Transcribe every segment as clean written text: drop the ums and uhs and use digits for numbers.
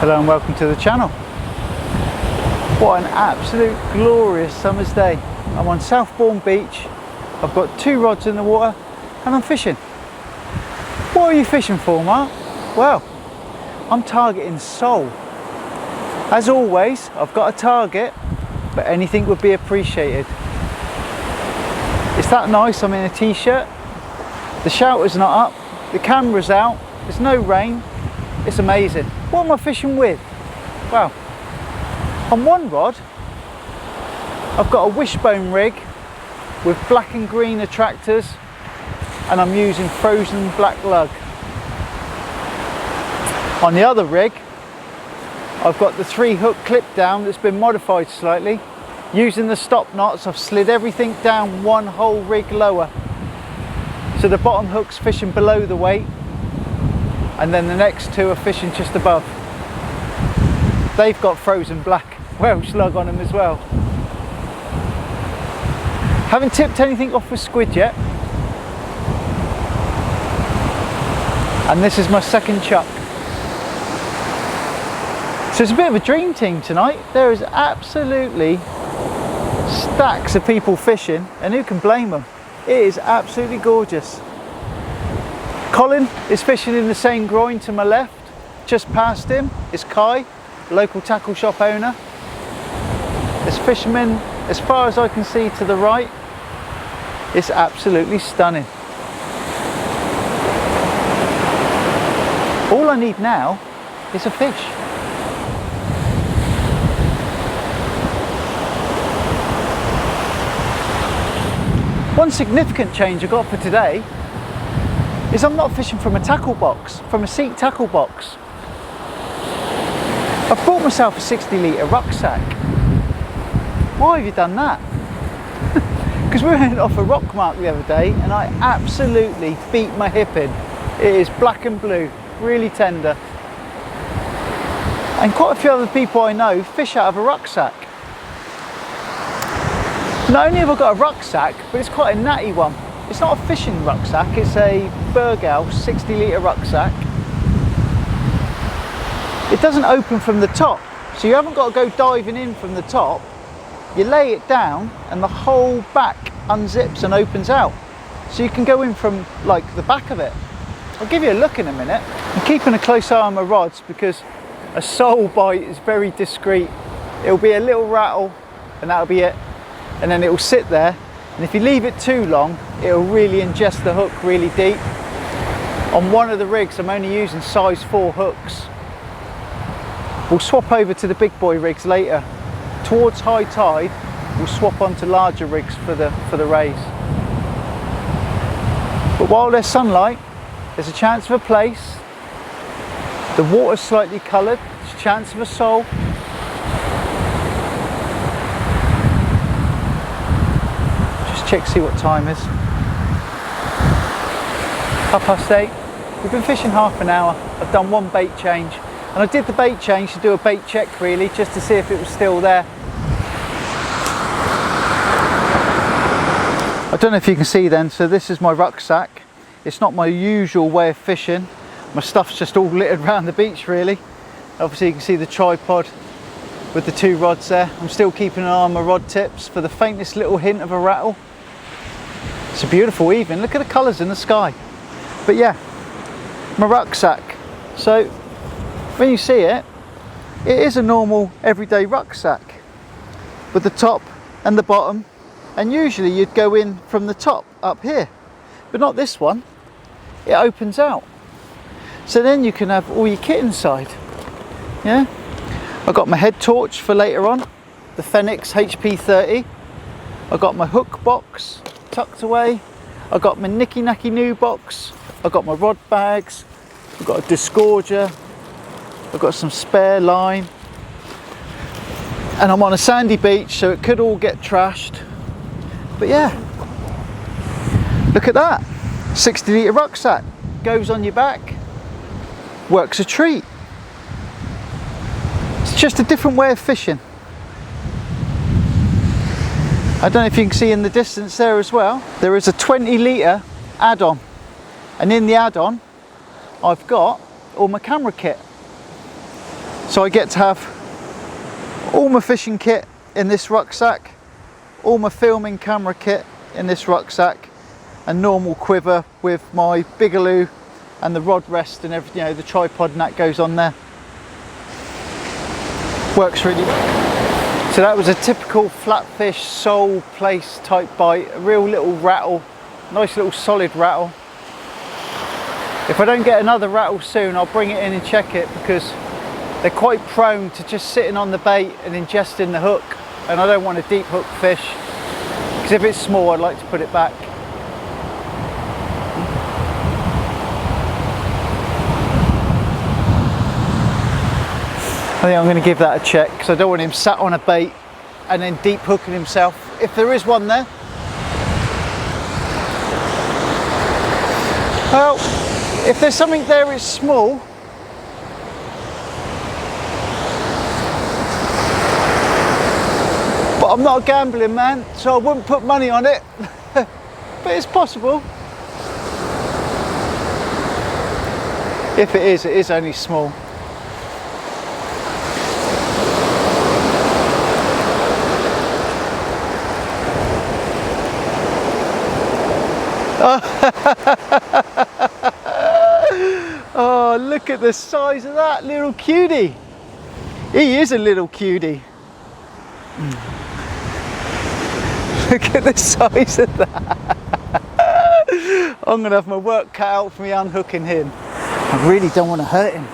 Hello and welcome to the channel. What an absolute glorious summer's day. I'm on Southbourne beach, I've got 2 rods in the water and I'm fishing. What are you fishing for, Mark? Well, I'm targeting sole. As always, I've got a target, but anything would be appreciated. It's that nice, I'm in a t-shirt, the shouter's not up, the camera's out, there's no rain, it's amazing. What am I fishing with? Well, on one rod, I've got a wishbone rig with black and green attractors and I'm using frozen black lug. On the other rig, I've got the 3 hook clip down that's been modified slightly. Using the stop knots, I've slid everything down 1 whole rig lower. So the bottom hook's fishing below the weight and then the next 2 are fishing just above. They've got frozen black Welsh lug on them as well. Haven't tipped anything off with squid yet. And this is my second chuck. So it's a bit of a dream team tonight. There is absolutely stacks of people fishing, and who can blame them? It is absolutely gorgeous. Colin is fishing in the same groin to my left. Just past him is Kai, local tackle shop owner. There's fishermen as far as I can see to the right. It's absolutely stunning. All I need now is a fish. One significant change I got for today is I'm not fishing from a tackle box, from a seat tackle box. I've bought myself a 60-litre rucksack. Why have you done that? Because we went off a rock mark the other day and I absolutely beat my hip in. It is black and blue, really tender. And quite a few other people I know fish out of a rucksack. Not only have I got a rucksack, but it's quite a natty one. It's not a fishing rucksack, it's a Burghouse 60-litre rucksack. It doesn't open from the top, so you haven't got to go diving in from the top. You lay it down and the whole back unzips and opens out. So you can go in from like the back of it. I'll give you a look in a minute. I'm keeping a close eye on my rods because a sole bite is very discreet. It'll be a little rattle and that'll be it. And then it will sit there, and if you leave it too long, it'll really ingest the hook really deep. On one of the rigs, I'm only using size 4 hooks. We'll swap over to the big boy rigs later. Towards high tide, we'll swap onto larger rigs for the raise. But while there's sunlight, there's a chance of a plaice. The water's slightly coloured, there's a chance of a sole. Check, see what time is. 8:30. We've been fishing half an hour. I've done 1 bait change, and I did the bait change to do a bait check really, just to see if it was still there. I don't know if you can see then, so this is my rucksack. It's not my usual way of fishing. My stuff's just all littered around the beach really. Obviously you can see the tripod with the 2 rods there. I'm still keeping an eye on my rod tips for the faintest little hint of a rattle. It's a beautiful evening, look at the colours in the sky. But yeah, my rucksack. So when you see it, it is a normal everyday rucksack with the top and the bottom, and usually you'd go in from the top up here, but not this one. It opens out, so then you can have all your kit inside. Yeah, I've got my head torch for later on, the Fenix HP30. I've got my hook box tucked away. I've got my nicky nacky new box. I've got my rod bags. I've got a disgorger. I've got some spare line. And I'm on a sandy beach, so it could all get trashed. But yeah, look at that. 60-litre rucksack. Goes on your back. Works a treat. It's just a different way of fishing. I don't know if you can see in the distance there as well, there is a 20-litre add-on, and in the add-on I've got all my camera kit. So I get to have all my fishing kit in this rucksack, all my filming camera kit in this rucksack, a normal quiver with my bigaloo and the rod rest and everything, you know, the tripod and that goes on there. Works really well. So that was a typical flatfish Sole Plaice type bite, a real little rattle, nice little solid rattle. If I don't get another rattle soon, I'll bring it in and check it, because they're quite prone to just sitting on the bait and ingesting the hook, and I don't want a deep hook fish, because if it's small I'd like to put it back. I think I'm going to give that a check, because I don't want him sat on a bait and then deep hooking himself, if there is one there. Well, if there's something there, it's small. But I'm not a gambling man, so I wouldn't put money on it. But it's possible. If it is only small. Oh, look at the size of that little cutie. He is a little cutie. Look at the size of that. I'm going to have my work cut out for me unhooking him. I really don't want to hurt him.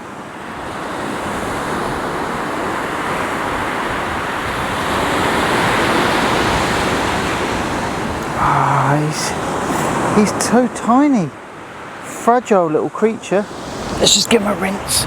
Oh, he's so tiny. Fragile little creature. Let's just give him a rinse.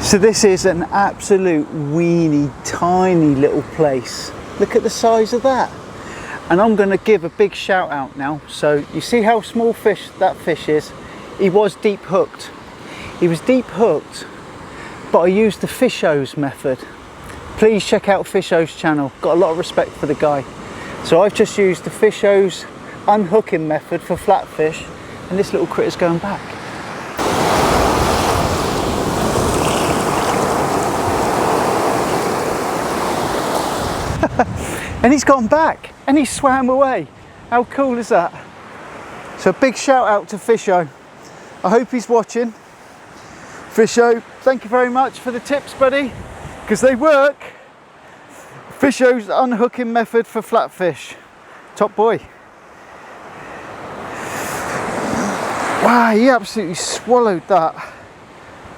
So this is an absolute weeny tiny little place. Look at the size of that. And I'm going to give a big shout out now. So you see how small fish that fish is? He was deep hooked. He was deep hooked, but I used the Fishos method. Please check out Fishos channel. Got a lot of respect for the guy. So I've just used the Fishos unhooking method for flatfish, and this little critter's going back. And he's gone back and he swam away. How cool is that? So a big shout out to Fisho. I hope he's watching. Fisho, thank you very much for the tips, buddy, because they work. Fisho's unhooking method for flatfish. Top boy. Wow, he absolutely swallowed that.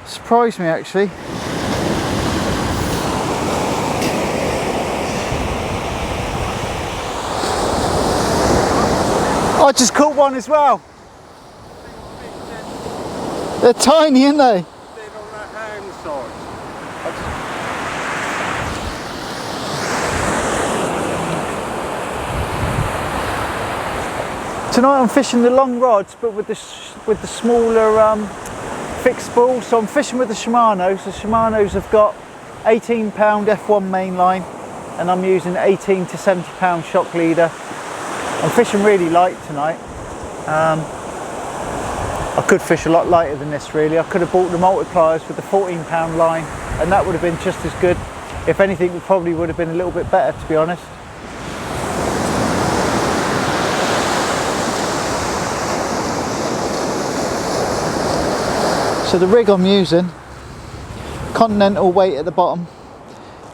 Surprised me actually. I just caught one as well. They're tiny, aren't they? They're on the hand side. Tonight I'm fishing the long rods, but with the smaller fixed balls. So I'm fishing with the Shimano's. The Shimano's have got 18 pound F1 mainline, and I'm using 18 to 70 pound shock leader. I'm fishing really light tonight. I could fish a lot lighter than this really. I could have bought the multipliers with the 14 pound line, and that would have been just as good. If anything, it probably would have been a little bit better, to be honest. So the rig I'm using, continental weight at the bottom.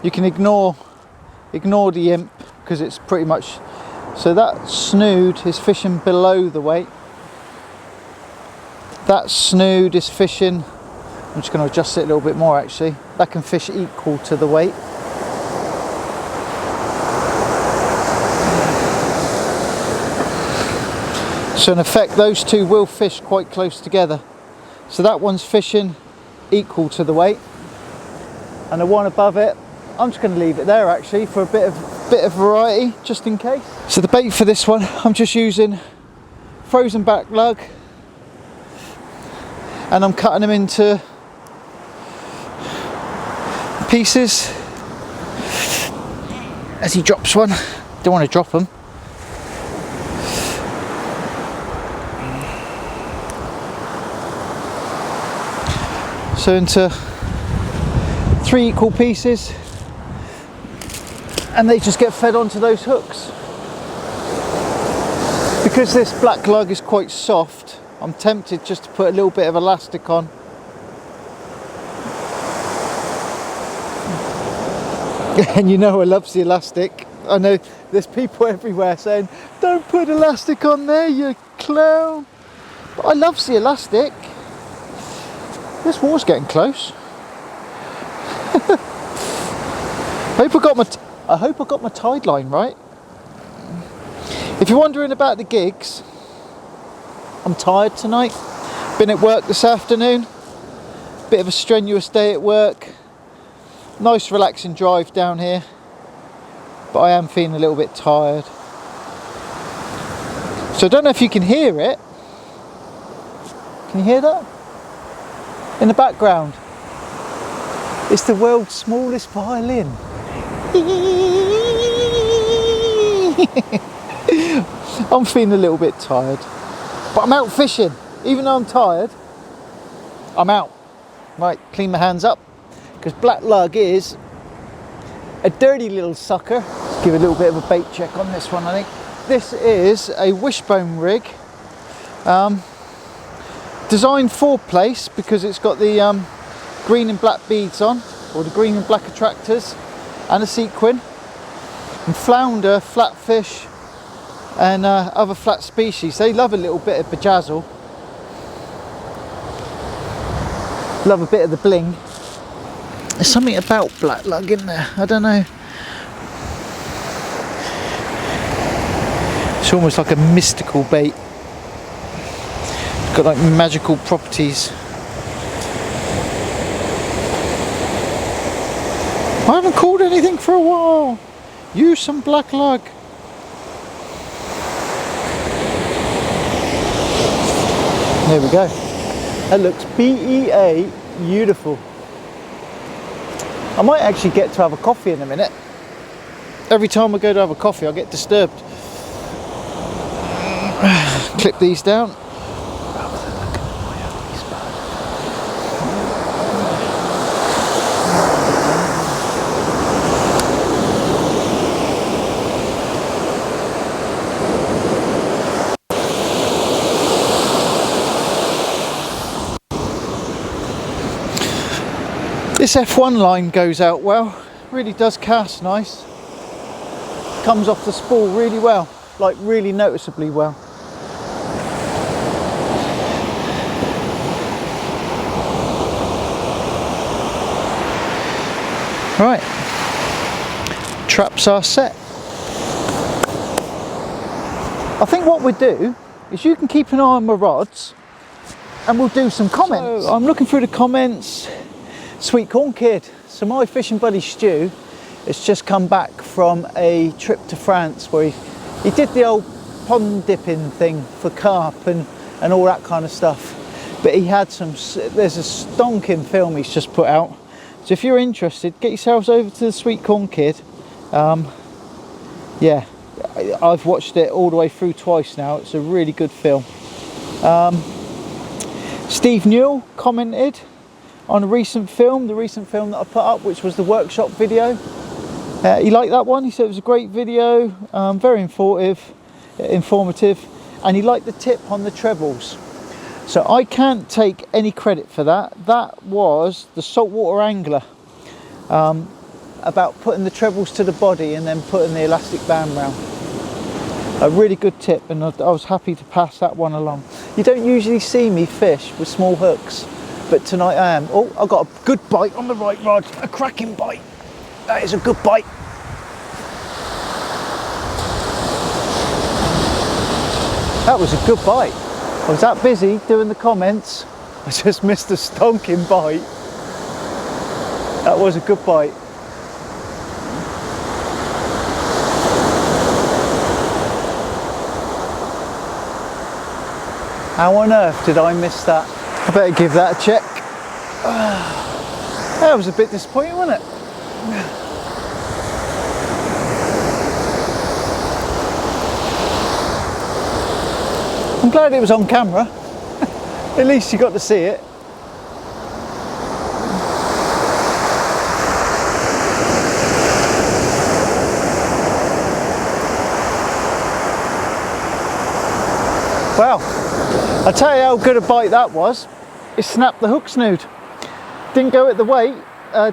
You can ignore the imp, because it's pretty much. So that snood is fishing below the weight. That snood is fishing, I'm just going to adjust it a little bit more actually. That can fish equal to the weight. So in effect those two will fish quite close together. So that one's fishing equal to the weight. And the one above it, I'm just going to leave it there actually for a bit of variety, just in case. So the bait for this one, I'm just using frozen back lug, and I'm cutting them into pieces as he drops one. Don't want to drop them. So into 3 equal pieces, and they just get fed onto those hooks. Because this black lug is quite soft, I'm tempted just to put a little bit of elastic on. And you know I love the elastic. I know there's people everywhere saying, don't put elastic on there, you clown. But I love the elastic. This water's getting close. I hope I got my tide line right. If you're wondering about the gigs, I'm tired tonight. Been at work this afternoon. Bit of a strenuous day at work. Nice relaxing drive down here. But I am feeling a little bit tired. So I don't know if you can hear it. Can you hear that? In the background. It's the world's smallest violin. I'm feeling a little bit tired, but I'm out fishing. Even though I'm tired, I'm out. Right, clean my hands up, because black lug is a dirty little sucker. Let's give a little bit of a bait check on this one, I think. This is a wishbone rig, designed for place because it's got the green and black beads on, or the green and black attractors, and a sequin, and flounder, flatfish, and other flat species. They love a little bit of bejazzle, love a bit of the bling. There's something about black lug in there, I don't know. It's almost like a mystical bait. It's got like magical properties. I haven't caught anything for a while. Use some black lug. There we go. That looks BEA beautiful. I might actually get to have a coffee in a minute. Every time I go to have a coffee I get disturbed. Clip these down. This F1 line goes out well, really does cast nice. Comes off the spool really well, like really noticeably well. Right, traps are set. I think what we'll do is you can keep an eye on my rods and we'll do some comments. So I'm looking through the comments. Sweet Corn Kid, so my fishing buddy Stu has just come back from a trip to France where he did the old pond dipping thing for carp and all that kind of stuff, but he had there's a stonking film he's just put out, so if you're interested, get yourselves over to the Sweet Corn Kid. Yeah, I've watched it all the way through twice now. It's a really good film. Steve Newell commented on the recent film that I put up, which was the workshop video. He liked that one. He said it was a great video, very informative, and he liked the tip on the trebles. So I can't take any credit for that. That was the saltwater angler, about putting the trebles to the body and then putting the elastic band round. A really good tip, and I was happy to pass that one along. You don't usually see me fish with small hooks, but tonight I am. Oh, I got a good bite on the right rod, a cracking bite. That is a good bite. That was a good bite. I was that busy doing the comments, I just missed a stonking bite. That was a good bite. How on earth did I miss that? I better give that a check. That was a bit disappointing, wasn't it? I'm glad it was on camera. At least you got to see it. Well, I'll tell you how good a bite that was. It snapped the hook snood. Didn't go at the weight,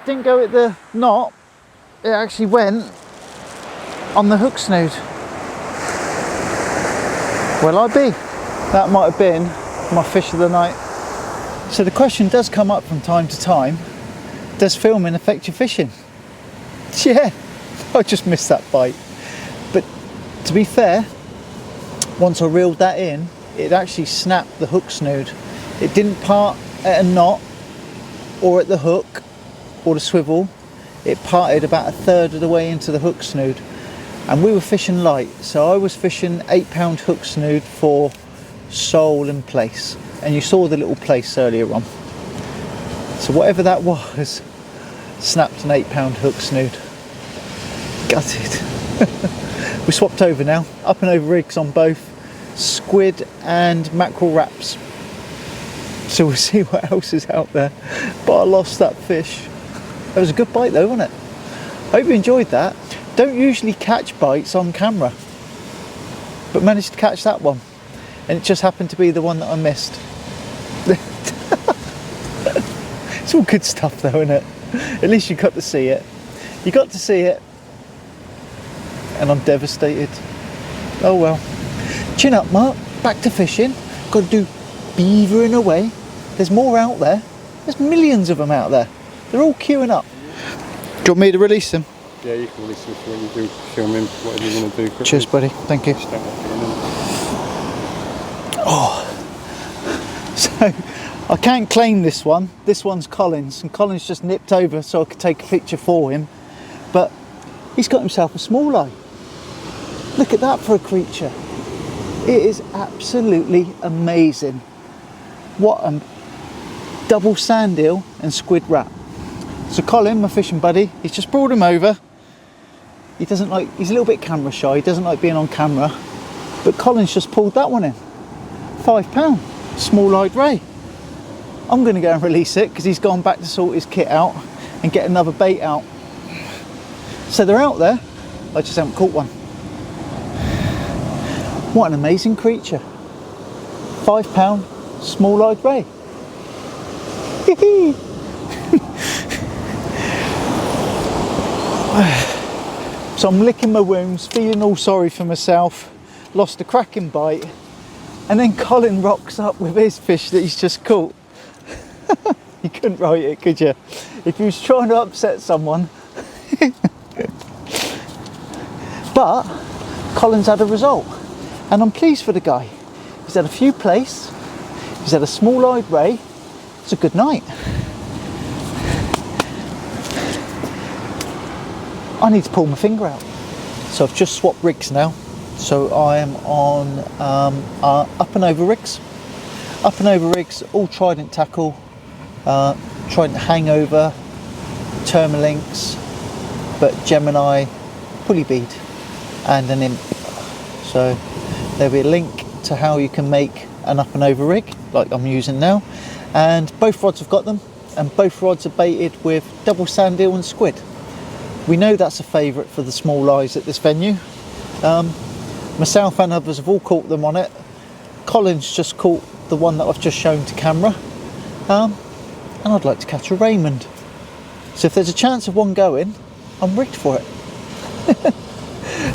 didn't go at the knot. It actually went on the hook snood. Well, I be. That might have been my fish of the night. So the question does come up from time to time, does filming affect your fishing? Yeah, I just missed that bite. But to be fair, once I reeled that in, it actually snapped the hook snood. It didn't part at a knot or at the hook or the swivel. It parted about a third of the way into the hook snood. And we were fishing light, so I was fishing 8-pound hook snood for Sole and Plaice. And you saw the little Plaice earlier on. So whatever that was, snapped an 8-pound hook snood. Gutted. We swapped over now, up and over rigs on both squid and mackerel wraps. So we'll see what else is out there. But I lost that fish. That was a good bite though, wasn't it? Hope you enjoyed that. Don't usually catch bites on camera, but managed to catch that one. And it just happened to be the one that I missed. It's all good stuff though, isn't it? At least you got to see it. You got to see it. And I'm devastated. Oh well. Chin up, Mark. Back to fishing. Got to do beavering away. There's more out there. There's millions of them out there. They're all queuing up. Do you want me to release them? Yeah, you can release them when you do filming, whatever you want to do. Quickly. Cheers, buddy. Thank you. Oh. So, I can't claim this one. This one's Colin's, and Colin's just nipped over so I could take a picture for him. But he's got himself a small eye. Look at that for a creature. It is absolutely amazing. What a double sand eel and squid wrap. So Colin, my fishing buddy, he's just brought him over. He doesn't like, he's a little bit camera shy, he doesn't like being on camera. But Colin's just pulled that one in. £5, small-eyed ray. I'm going to go and release it because he's gone back to sort his kit out and get another bait out. So they're out there, I just haven't caught one. What an amazing creature. £5, small-eyed ray. So I'm licking my wounds, feeling all sorry for myself, lost a cracking bite, and then Colin rocks up with his fish that he's just caught. You couldn't write it, could you? If he was trying to upset someone. But Colin's had a result, and I'm pleased for the guy. He's had a few Plaice, he's had a small-eyed ray. It's a good night. I need to pull my finger out. So I've just swapped rigs now. So I am on up and over rigs. Up and over rigs, all Trident tackle, Trident hangover, Termalinks, but Gemini, pulley bead, and an imp. So there'll be a link to how you can make an up and over rig, like I'm using now. And both rods have got them, and both rods are baited with double sand eel and squid. We know that's a favourite for the small eyes at this venue. Myself and others have all caught them on it. Colin's just caught the one that I've just shown to camera. And I'd like to catch a Raymond. So if there's a chance of one going, I'm rigged for it.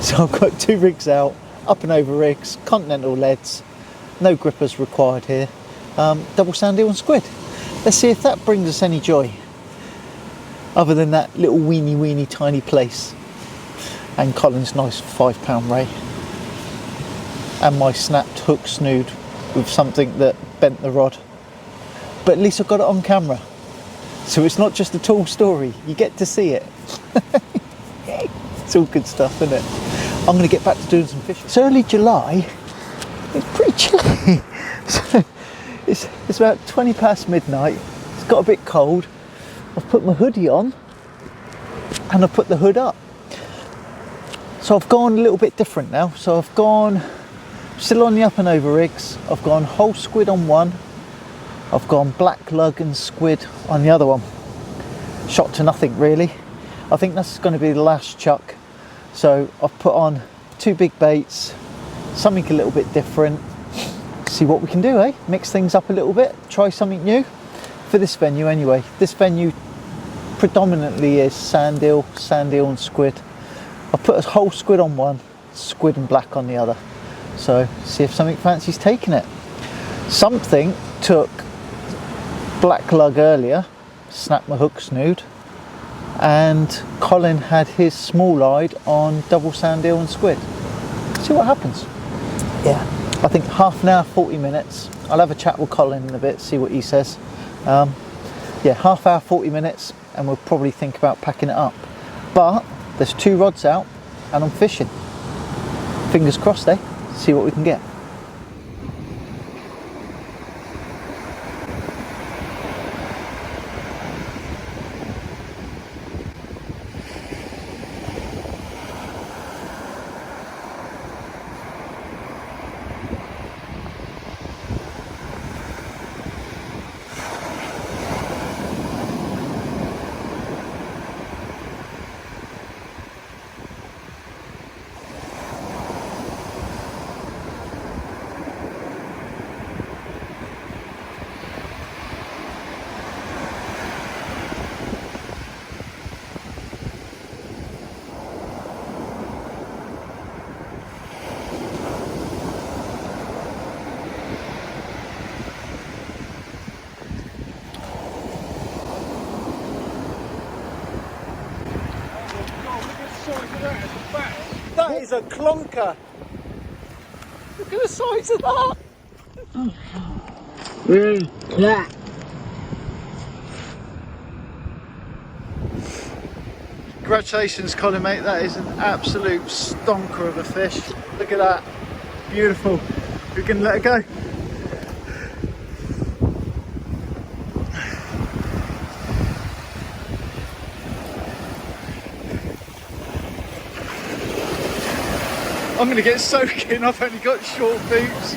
So I've got 2 rigs out, up and over rigs, continental leads, no grippers required here. Double sand eel and squid. Let's see if that brings us any joy, other than that little weeny tiny Plaice and Colin's nice £5 ray and my snapped hook snood with something that bent the rod. But at least I've got it on camera, so it's not just a tall story, you get to see it. It's all good stuff, isn't it? I'm going to get back to doing some fishing. It's early July, it's pretty chilly. So it's about 20 past midnight, it's got a bit cold. I've put my hoodie on and I've put the hood up. So I've gone a little bit different now. So I've gone still on the up and over rigs. I've gone whole squid on one. I've gone black lug and squid on the other one. Shot to nothing really. I think that's going to be the last chuck. So I've put on 2 big baits, something a little bit different. See what we can do, eh? Mix things up a little bit, try something new for this venue anyway. This venue predominantly is sand eel and squid. I put a whole squid on one, squid and black on the other. So see if something fancies taking it. Something took black lug earlier, snapped my hook snood, and Colin had his small eyed on double sand eel and squid. See what happens. Yeah, I think half an hour, 40 minutes. I'll have a chat with Colin in a bit, see what he says. Yeah, half hour, 40 minutes, and we'll probably think about packing it up. But there's 2 rods out and I'm fishing. Fingers crossed, eh? See what we can get. That is a clonker. Look at the size of that. Yeah. Congratulations, Colin, mate. That is an absolute stonker of a fish. Look at that. Beautiful. We can let it go. I'm going to get soaking. I've only got short boots.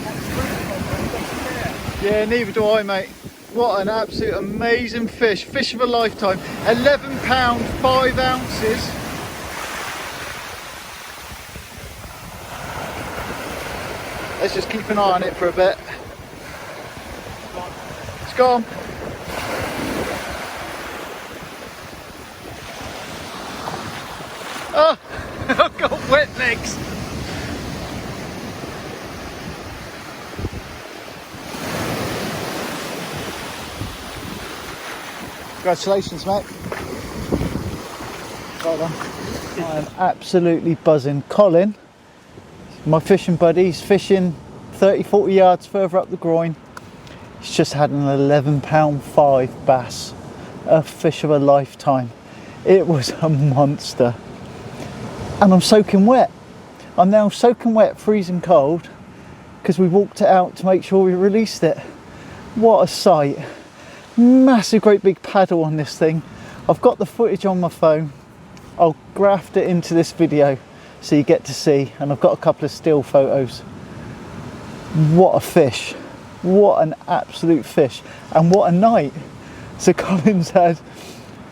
Yeah, neither do I, mate. What an absolute amazing fish. Fish of a lifetime. 11 pound, 5 ounces. Let's just keep an eye on it for a bit. It's gone. Oh, I've got wet legs. Congratulations, mate. Well done. I am absolutely buzzing. Colin, my fishing buddy, he's fishing 30-40 yards further up the groin. He's just had an 11 pound 5 bass. A fish of a lifetime. It was a monster. And I'm soaking wet. I'm now soaking wet, freezing cold, because we walked it out to make sure we released it. What a sight. Massive great big paddle on this thing. I've got the footage on my phone. I'll graft it into this video so you get to see, and I've got a couple of still photos. What a fish. What an absolute fish, and what a night. So Colin's had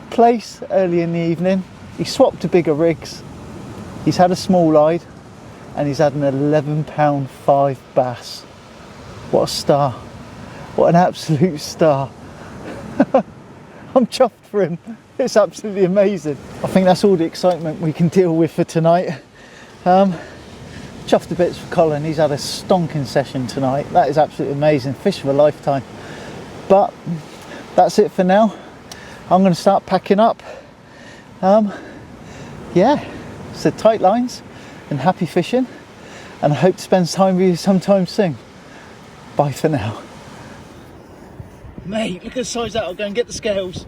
Plaice early in the evening. He swapped to bigger rigs. He's had a small eyed and he's had an 11 pound 5 bass. What a star. What an absolute star. I'm chuffed for him. It's absolutely amazing. I think that's all the excitement we can deal with for tonight. Chuffed to bits for Colin. He's had a stonking session tonight. That is absolutely amazing. Fish of a lifetime. But that's it for now. I'm going to start packing up. Yeah, so tight lines and happy fishing, and I hope to spend time with you sometime soon. Bye for now. Mate, look at the size of that. I'll go and get the scales.